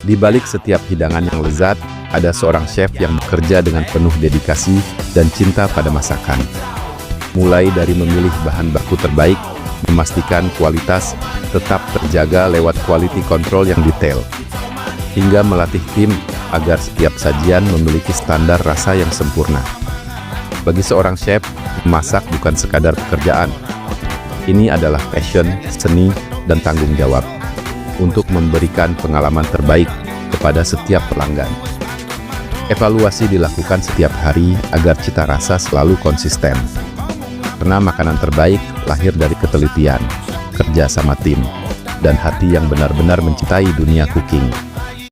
Di balik setiap hidangan yang lezat, ada seorang chef yang bekerja dengan penuh dedikasi dan cinta pada masakan. Mulai dari memilih bahan baku terbaik, memastikan kualitas tetap terjaga lewat quality control yang detail, hingga melatih tim agar setiap sajian memiliki standar rasa yang sempurna. Bagi seorang chef, memasak bukan sekadar pekerjaan. Ini adalah passion, seni, dan tanggung jawab untuk memberikan pengalaman terbaik kepada setiap pelanggan. Evaluasi dilakukan setiap hari agar cita rasa selalu konsisten. Karena makanan terbaik lahir dari ketelitian, kerja sama tim, dan hati yang benar-benar mencintai dunia cooking.